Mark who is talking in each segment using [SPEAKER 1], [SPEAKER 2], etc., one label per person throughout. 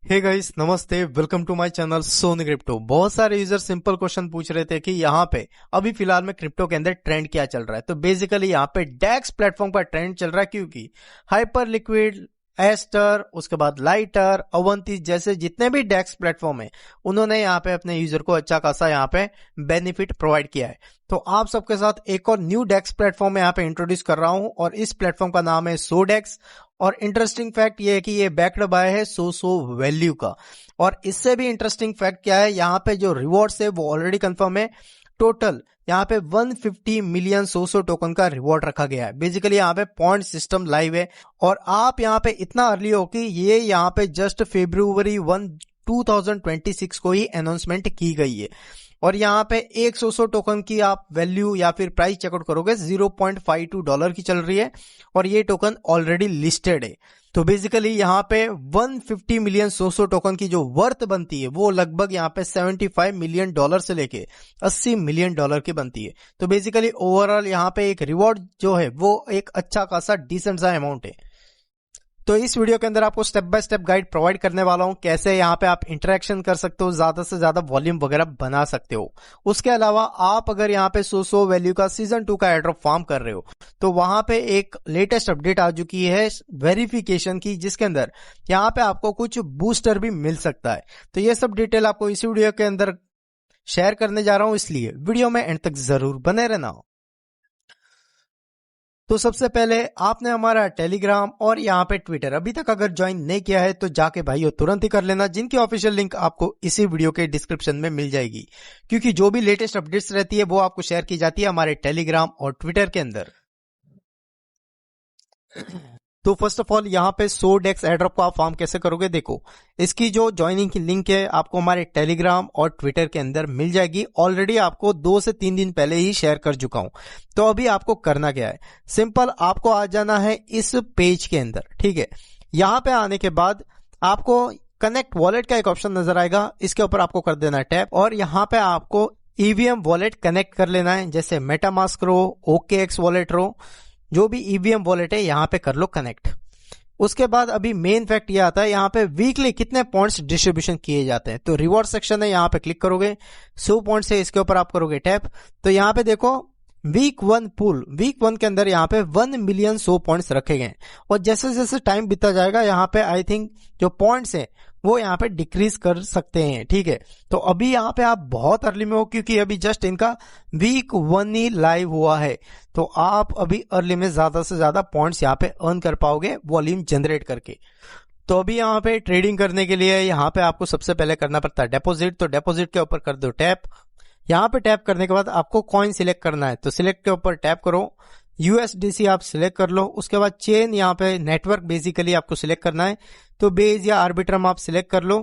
[SPEAKER 1] हे guys, नमस्ते। Welcome to my channel Soni crypto. बहुत सारे यूजर सिंपल क्वेश्चन पूछ रहे थे कि यहाँ पे अभी फिलहाल में क्रिप्टो के अंदर ट्रेंड क्या चल रहा है। तो बेसिकली यहाँ पे डेक्स प्लेटफॉर्म पर ट्रेंड चल रहा है, क्योंकि हाइपर लिक्विड, एस्टर, उसके बाद लाइटर, अवंती जैसे जितने भी डेक्स प्लेटफॉर्म है, उन्होंने यहाँ पे अपने यूजर को अच्छा खासा यहाँ पे बेनिफिट प्रोवाइड किया है। तो आप सबके साथ एक और न्यू डेक्स प्लेटफॉर्म यहाँ पे इंट्रोड्यूस कर रहा हूं, और इस प्लेटफॉर्म का नाम है सोडेक्स। और इंटरेस्टिंग फैक्ट ये है कि ये बैक्ड बाय है सोसो वैल्यू का। और इससे भी इंटरेस्टिंग फैक्ट क्या है, यहाँ पे जो रिवॉर्ड्स है वो ऑलरेडी कंफर्म है। टोटल यहाँ पे 150 मिलियन सोसो टोकन का रिवॉर्ड रखा गया है। बेसिकली यहाँ पे पॉइंट सिस्टम लाइव है, और आप यहाँ पे इतना अर्ली हो कि ये यहाँ पे जस्ट February 1, 2026 को ही अनाउंसमेंट की गई है। और यहाँ पे एक सोसो टोकन की आप वैल्यू या फिर प्राइस चेकआउट करोगे $0.52 की चल रही है, और ये टोकन ऑलरेडी लिस्टेड है। तो बेसिकली यहाँ पे 150 मिलियन सोसो टोकन की जो वर्थ बनती है वो लगभग यहाँ पे $75 मिलियन से लेके $80 मिलियन की बनती है। तो बेसिकली ओवरऑल यहाँ पे एक रिवॉर्ड जो है वो एक अच्छा खासा डिसेंट सा अमाउंट है। तो इस वीडियो के अंदर आपको step by step guide provide करने वाला हूं, कैसे यहाँ पे आप इंटरेक्शन कर सकते हो, ज्यादा से ज्यादा वॉल्यूम वगैरह बना सकते हो। उसके अलावा आप अगर यहाँ पे सोसो वैल्यू का सीजन 2 का एयरड्रॉप फार्म कर रहे हो, तो वहां पे एक लेटेस्ट अपडेट आ चुकी है वेरिफिकेशन की, जिसके अंदर यहाँ पे आपको कुछ बूस्टर भी मिल सकता है। तो ये सब डिटेल आपको इसी वीडियो के अंदर शेयर करने जा रहा हूं, इसलिए वीडियो में एंड तक जरूर बने रहना। तो सबसे पहले आपने हमारा टेलीग्राम और यहाँ पे ट्विटर अभी तक अगर ज्वाइन नहीं किया है तो जाके भाइयों तुरंत ही कर लेना, जिनकी ऑफिशियल लिंक आपको इसी वीडियो के डिस्क्रिप्शन में मिल जाएगी। क्योंकि जो भी लेटेस्ट अपडेट्स रहती है वो आपको शेयर की जाती है हमारे टेलीग्राम और ट्विटर के अंदर। तो फर्स्ट ऑफ ऑल यहाँ पे सोडेक्स एयरड्रॉप को आप फार्म कैसे करोगे, देखो इसकी जो ज्वाइनिंग की लिंक है आपको हमारे टेलीग्राम और ट्विटर के अंदर मिल जाएगी। ऑलरेडी आपको 2 से 3 दिन पहले ही शेयर कर चुका हूं। तो अभी आपको करना क्या है, सिंपल आपको आ जाना है इस पेज के अंदर, ठीक है। यहाँ पे आने के बाद आपको कनेक्ट वॉलेट का एक ऑप्शन नजर आएगा, इसके ऊपर आपको कर देना है टैप, और यहाँ पे आपको ईवीएम वॉलेट कनेक्ट कर लेना है, जैसे मेटामास्क रो, OKX वॉलेट रो, जो भी ईवीएम वॉलेट है यहाँ पे कर लो कनेक्ट। उसके बाद अभी मेन फैक्ट ये आता है, यहाँ पे वीकली कितने पॉइंट्स डिस्ट्रीब्यूशन किए जाते हैं। तो रिवॉर्ड सेक्शन है, यहाँ पे क्लिक करोगे, 100 पॉइंट्स है, इसके ऊपर आप करोगे टैप। तो यहाँ पे देखो वीक 1 पूल, वीक 1 के अंदर यहाँ पे 1 मिलियन 100 पॉइंट्स रखे गए, और जैसे जैसे टाइम बीता जाएगा यहाँ पे आई थिंक जो पॉइंट्स है वो यहाँ पे डिक्रीज कर सकते हैं, ठीक है। तो अभी यहाँ पे आप बहुत अर्ली में हो, क्योंकि अभी जस्ट इनका वीक 1 ही लाइव हुआ है। तो आप अभी अर्ली में ज्यादा से ज्यादा पॉइंट्स यहाँ पे अर्न कर पाओगे वॉल्यूम जनरेट करके। तो अभी यहाँ पे ट्रेडिंग करने के लिए यहाँ पे आपको सबसे पहले करना पड़ता है डिपॉजिट। तो डिपॉजिट के ऊपर कर दो टैप। यहाँ पे टैप करने के बाद आपको कॉइन सिलेक्ट करना है, तो सिलेक्ट के ऊपर टैप करो, USDC आप सिलेक्ट कर लो। उसके बाद चेन यहाँ पे नेटवर्क बेसिकली आपको सिलेक्ट करना है, तो बेज या आर्बिट्रम आप सिलेक्ट कर लो।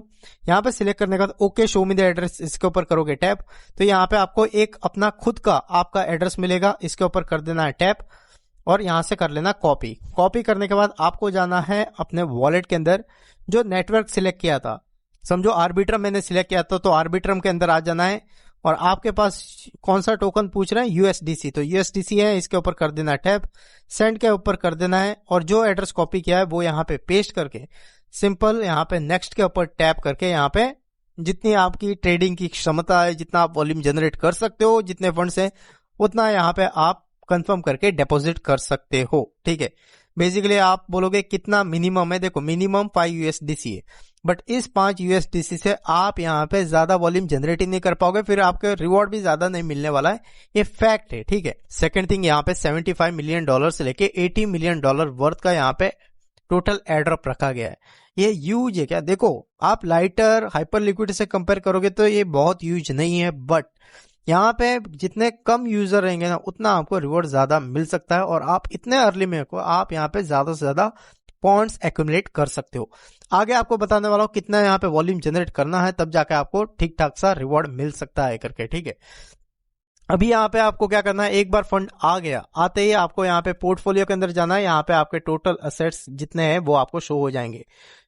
[SPEAKER 1] यहाँ पे सिलेक्ट करने के बाद okay show me the address, इसके ऊपर करोगे टैप। तो यहाँ पे आपको एक अपना खुद का आपका एड्रेस मिलेगा, इसके ऊपर कर देना है टैप, और यहाँ से कर लेना कॉपी। कॉपी करने के बाद आपको जाना है अपने वॉलेट के अंदर, जो नेटवर्क सिलेक्ट किया था, समझो आर्बिट्रम मैंने सिलेक्ट किया था, तो आर्बिट्रम के अंदर आ जाना है, और आपके पास कौन सा टोकन पूछ रहे हैं, USDC, तो USDC है, इसके ऊपर कर देना टैप, सेंड के ऊपर कर देना है, और जो एड्रेस कॉपी किया है वो यहाँ पे पेस्ट करके सिंपल यहाँ पे नेक्स्ट के ऊपर टैप करके यहाँ पे जितनी आपकी ट्रेडिंग की क्षमता है, जितना आप वॉल्यूम जनरेट कर सकते हो, जितने फंड्स हैं उतना यहाँ पे आप कंफर्म करके डिपॉजिट कर सकते हो, ठीक है। बेसिकली आप बोलोगे कितना मिनिमम है, देखो मिनिमम 5 USDC है, बट इस 5 USDC से आप यहाँ पे ज्यादा वॉल्यूम जनरेट ही नहीं कर पाओगे, फिर आपके रिवॉर्ड भी ज्यादा नहीं मिलने वाला है, ये फैक्ट है, ठीक है। सेकंड थिंग, यहाँ पे $75 मिलियन से लेके $80 मिलियन वर्थ का यहाँ पे टोटल एयरड्रॉप रखा गया है। ये यूज है क्या, देखो आप लाइटर, हाइपर लिक्विड से कंपेयर करोगे तो ये बहुत यूज नहीं है, बट यहाँ पे जितने कम यूजर रहेंगे ना उतना आपको रिवॉर्ड ज्यादा मिल सकता है, और आप इतने अर्ली में को आप यहाँ पे ज्यादा से ज्यादा पॉइंट्स एक्यूमुलेट कर सकते हो। आगे आपको बताने वाला हूँ कितना यहाँ पे वॉल्यूम जनरेट करना है, तब जाके आपको ठीक ठाक सा रिवॉर्ड मिल सकता है करके, ठीक है। अभी यहाँ पे आपको क्या करना है, एक बार फंड आ गया, आते ही आपको यहाँ पे पोर्टफोलियो के अंदर जाना है। यहाँ पे आपके टोटल असेट्स जितने हैं वो आपको शो हो जाएंगे।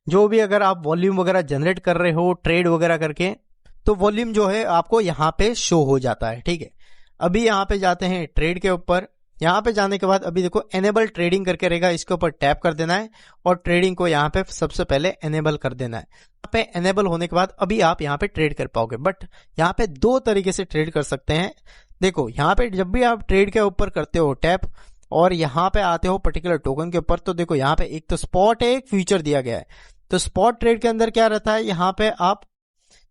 [SPEAKER 1] जो भी अगर आप वॉल्यूम वगैरह जनरेट कर रहे हो ट्रेड वगैरह करके, तो वॉल्यूम जो है आपको यहाँ पे शो हो जाता है, ठीक है। अभी यहाँ पे जाते हैं ट्रेड के ऊपर। यहाँ पे जाने के बाद अभी देखो एनेबल ट्रेडिंग करके रहेगा, इसके ऊपर टैप कर देना है और ट्रेडिंग को यहाँ पे सबसे पहले एनेबल कर देना है। यहाँ पे एनेबल होने के बाद अभी आप यहाँ पे ट्रेड कर पाओगे, बट यहाँ पे दो तरीके से ट्रेड कर सकते हैं। देखो यहाँ पे जब भी आप ट्रेड के ऊपर करते हो टैप और यहाँ पे आते हो पर्टिकुलर टोकन के ऊपर, तो देखो यहाँ पे एक तो स्पॉट है, एक फ्यूचर दिया गया है। तो स्पॉट ट्रेड के अंदर क्या रहता है, यहाँ पे आप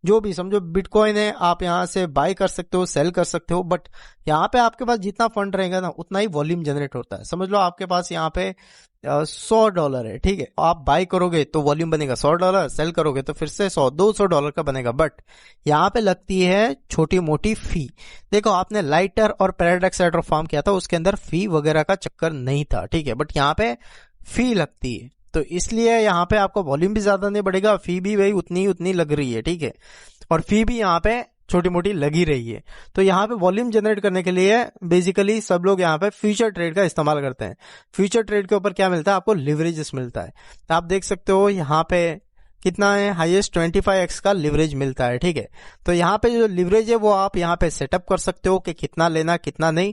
[SPEAKER 1] जो भी समझो बिटकॉइन है आप यहाँ से बाय कर सकते हो, सेल कर सकते हो, बट यहाँ पे आपके पास जितना फंड रहेगा ना उतना ही वॉल्यूम जनरेट होता है। समझ लो आपके पास यहाँ पे $100 है, ठीक है, आप बाय करोगे तो वॉल्यूम बनेगा $100, सेल करोगे तो फिर से $100-200 का बनेगा, बट यहाँ पे लगती है छोटी मोटी फी। देखो आपने लाइटर और पैराडॉक्स एड्रॉप फार्म किया था, उसके अंदर फी वगैरह का चक्कर नहीं था, ठीक है, बट यहाँ पे फी लगती है, तो इसलिए यहाँ पे आपको वॉल्यूम भी ज्यादा नहीं बढ़ेगा, फी भी वही उतनी लग रही है, ठीक है, और फी भी यहाँ पे छोटी मोटी लगी रही है। तो यहाँ पे वॉल्यूम जनरेट करने के लिए बेसिकली सब लोग यहाँ पे फ्यूचर ट्रेड का इस्तेमाल करते हैं। फ्यूचर ट्रेड के ऊपर क्या मिलता है, आपको लिवरेजेस मिलता है। तो आप देख सकते हो यहाँ पे कितना है, हाईएस्ट 25x का लिवरेज मिलता है, ठीक है। तो यहाँ पे जो लिवरेज है वो आप यहाँ पे सेटअप कर सकते हो कि कितना लेना कितना नहीं।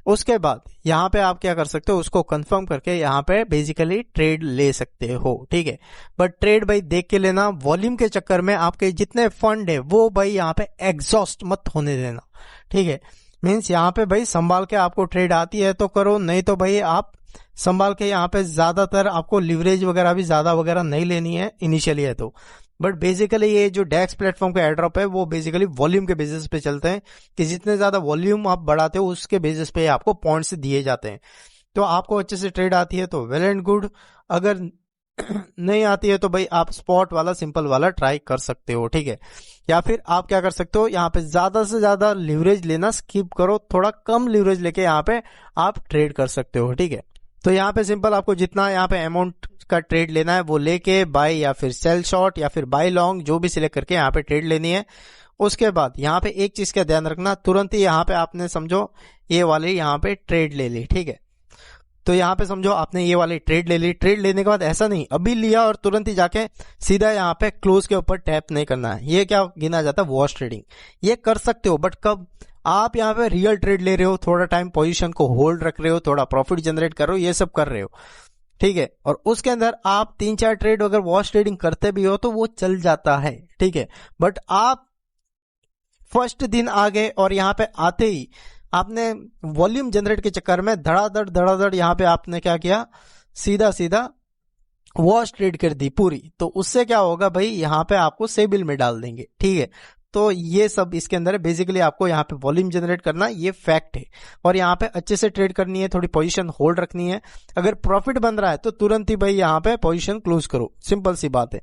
[SPEAKER 1] उसके बाद यहाँ पे आप क्या कर सकते हो, उसको कंफर्म करके यहाँ पे बेसिकली ट्रेड ले सकते हो, ठीक है। बट ट्रेड भाई देख के लेना, वॉल्यूम के चक्कर में आपके जितने फंड है वो भाई यहाँ पे एग्जॉस्ट मत होने देना, ठीक है। मीन्स यहाँ पे भाई संभाल के आपको ट्रेड आती है तो करो, नहीं तो भाई आप संभाल के यहाँ पे ज्यादातर आपको लिवरेज वगैरह भी ज्यादा वगैरह नहीं लेनी है इनिशियली है तो। बट बेसिकली ये जो डेक्स प्लेटफॉर्म का एड्रॉप है वो बेसिकली वॉल्यूम के बेसिस पे चलते हैं कि जितने ज्यादा वॉल्यूम आप बढ़ाते हो उसके बेसिस पे आपको पॉइंट्स दिए जाते हैं। तो आपको अच्छे से ट्रेड आती है तो वेल एंड गुड, अगर नहीं आती है तो भाई आप स्पॉट वाला सिंपल वाला ट्राई कर सकते हो, ठीक है। या फिर आप क्या कर सकते हो, यहाँ पे ज्यादा से ज्यादा लिवरेज लेना स्किप करो, थोड़ा कम लिवरेज लेके यहाँ पे आप ट्रेड कर सकते हो, ठीक है। तो यहाँ पे सिंपल आपको जितना यहाँ पे अमाउंट का ट्रेड लेना है वो लेके बाय या फिर सेल शॉर्ट या फिर बाय लॉन्ग जो भी सिलेक्ट करके यहाँ पे ट्रेड लेनी है। उसके बाद यहाँ पे एक चीज का ध्यान रखना, तुरंत ही यहाँ पे आपने समझो ये वाली यहाँ पे ट्रेड ले ली, ठीक है। तो यहाँ पे समझो आपने ये वाली ट्रेड ले ली, ट्रेड लेने के बाद ऐसा नहीं अभी लिया और तुरंत ही जाके सीधा यहाँ पे क्लोज के ऊपर टैप नहीं करना है, ये क्या गिना जाता है वॉश ट्रेडिंग। ये कर सकते हो बट कब आप यहाँ पे रियल ट्रेड ले रहे हो, थोड़ा टाइम पोजीशन को होल्ड रख रहे हो, थोड़ा प्रॉफिट जनरेट कर रहे हो, ये सब कर रहे हो, ठीक है। और उसके अंदर आप 3-4 ट्रेड अगर वॉश ट्रेडिंग करते भी हो तो वो चल जाता है, ठीक है। बट आप फर्स्ट दिन आ गए और यहाँ पे आते ही आपने वॉल्यूम जनरेट के चक्कर में धड़ाधड़ यहाँ पे आपने क्या किया, सीधा सीधा वॉश ट्रेड कर दी पूरी, तो उससे क्या होगा भाई यहाँ पे आपको सेबिल में डाल देंगे, ठीक है। तो ये सब इसके अंदर है, बेसिकली आपको यहाँ पे वॉल्यूम जनरेट करना ये फैक्ट है और यहाँ पे अच्छे से ट्रेड करनी है, थोड़ी पोजीशन होल्ड रखनी है। अगर प्रॉफिट बन रहा है तो तुरंत ही भाई यहाँ पे पोजीशन क्लोज करो, सिंपल सी बात है।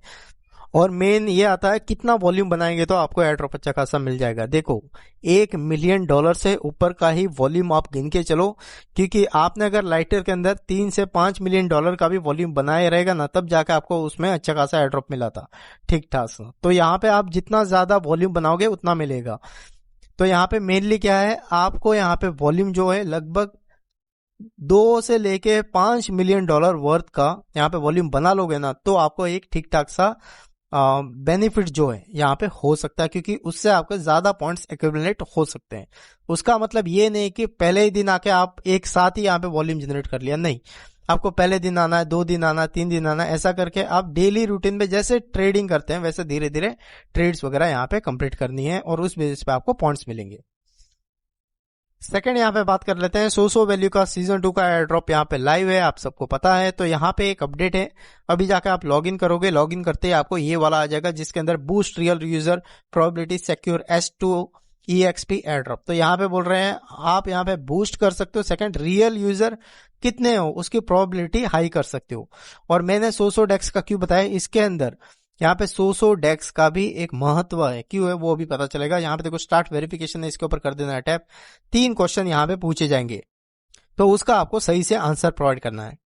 [SPEAKER 1] और मेन ये आता है कितना वॉल्यूम बनाएंगे तो आपको एयरड्रॉप अच्छा खासा मिल जाएगा। देखो $1 मिलियन से ऊपर का ही वॉल्यूम आप गिन के चलो, क्योंकि आपने अगर लाइटर के अंदर $3 से $5 मिलियन का भी वॉल्यूम बनाया रहेगा ना, तब जाके आपको उसमें अच्छा खासा एयरड्रॉप मिला था, ठीक ठाक सा। तो यहाँ पे आप जितना ज्यादा वॉल्यूम बनाओगे उतना मिलेगा। तो यहाँ पे मेनली क्या है, आपको यहाँ पे वॉल्यूम जो है लगभग 2 से लेके $5 मिलियन वर्थ का यहाँ पे वॉल्यूम बना लोगे ना, तो आपको एक ठीक ठाक सा बेनिफिट जो है यहाँ पे हो सकता है, क्योंकि उससे आपको ज्यादा पॉइंट्स एक्यूमुलेट हो सकते हैं। उसका मतलब ये नहीं कि पहले ही दिन आके आप एक साथ ही यहाँ पे वॉल्यूम जनरेट कर लिया, नहीं, आपको पहले दिन आना है, 2 दिन आना है, 3 दिन आना है, ऐसा करके आप डेली रूटीन में जैसे ट्रेडिंग करते हैं वैसे धीरे धीरे ट्रेड्स वगैरह यहाँ पे कंप्लीट करनी है और उस बेसिस पे आपको पॉइंट्स मिलेंगे। सेकंड यहाँ पे बात कर लेते हैं सोसो वैल्यू का सीजन 2 का एयर ड्रॉप यहाँ पे लाइव है, आप सबको पता है। तो यहाँ पे एक अपडेट है, अभी जाकर आप लॉगिन करोगे, लॉगिन करते ही आपको ये वाला आ जाएगा जिसके अंदर boost real user probability secure S2 EXP air drop. तो यहाँ पे बोल रहे हैं आप यहाँ पे बूस्ट कर सकते हो, सेकंड रियल यूजर कितने हो उसकी प्रोबेबिलिटी हाई कर सकते हो। और मैंने सोसो डेक्स का क्यों बताया, इसके अंदर यहाँ पे सोसो डेक्स का भी एक महत्व है, क्यों है वो भी पता चलेगा। यहाँ पे देखो स्टार्ट वेरिफिकेशन है, इसके ऊपर कर देना है टैप, 3 क्वेश्चन यहाँ पे पूछे जाएंगे तो उसका आपको सही से आंसर प्रोवाइड करना है।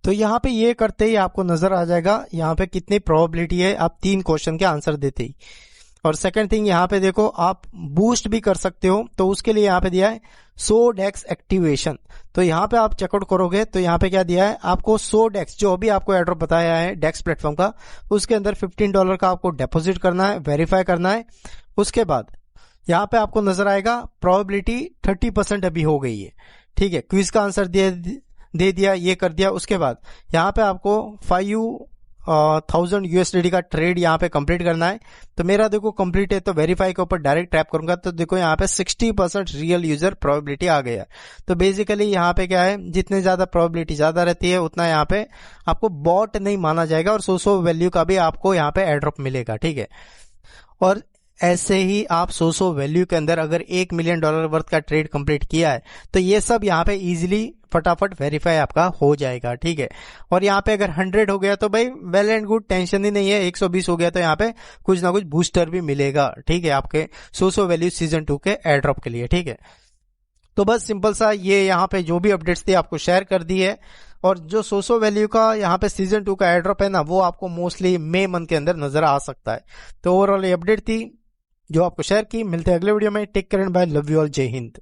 [SPEAKER 1] तो यहाँ पे ये करते ही आपको नजर आ जाएगा यहाँ पे कितनी प्रोबेबिलिटी है आप 3 क्वेश्चन के आंसर देते ही। और सेकंड थिंग यहाँ पे देखो आप बूस्ट भी कर सकते हो, तो उसके लिए यहाँ पे दिया है सो डेक्स एक्टिवेशन। तो यहाँ पे आप चेकआउट करोगे तो यहाँ पे क्या दिया है आपको, सो डेक्स जो अभी आपको एड्रॉप बताया है डेक्स प्लेटफॉर्म का, उसके अंदर $15 का आपको डिपॉजिट करना है, वेरीफाई करना है। उसके बाद यहाँ पे आपको नजर आएगा प्रोबेबिलिटी 30% अभी हो गई है, ठीक है, क्विज का आंसर दे दिया, ये कर दिया। उसके बाद यहाँ पे आपको 5,000 USDT का ट्रेड यहाँ पे कंप्लीट करना है। तो मेरा देखो कंप्लीट है, तो वेरीफाई के ऊपर डायरेक्ट टैप करूंगा तो देखो यहाँ पे 60% रियल यूजर प्रोबेबिलिटी आ गया। तो बेसिकली यहाँ पे क्या है, जितने ज्यादा प्रोबेबिलिटी ज्यादा रहती है उतना यहाँ पे आपको बॉट नहीं माना जाएगा और 100 वैल्यू का भी आपको यहाँ पे एयर ड्रॉप मिलेगा। ठीक है, और ऐसे ही आप 100 वैल्यू के अंदर अगर $1 मिलियन वर्थ का ट्रेड कंप्लीट किया है तो ये सब यहाँ पे इजीली फटाफट वेरीफाई आपका हो जाएगा। ठीक है, और यहाँ पे अगर 100 हो गया तो भाई वेल एंड गुड, टेंशन ही नहीं है। 120 हो गया तो यहाँ पे कुछ ना कुछ बूस्टर भी मिलेगा। ठीक है, आपके 100 वैल्यू सीजन 2 के एयर ड्रॉप के लिए। ठीक है, तो बस सिंपल सा ये यहाँ पे जो भी अपडेट्स थी आपको शेयर कर दी है। और जो 100 वैल्यू का यहाँ पे सीजन 2 का एयर ड्रॉप है ना, वो आपको मोस्टली मई मंथ के अंदर नजर आ सकता है। तो ओवरऑल ये अपडेट थी जो आपको शेयर की। मिलते हैं अगले वीडियो में। Take care and bye, love you all, जय हिंद।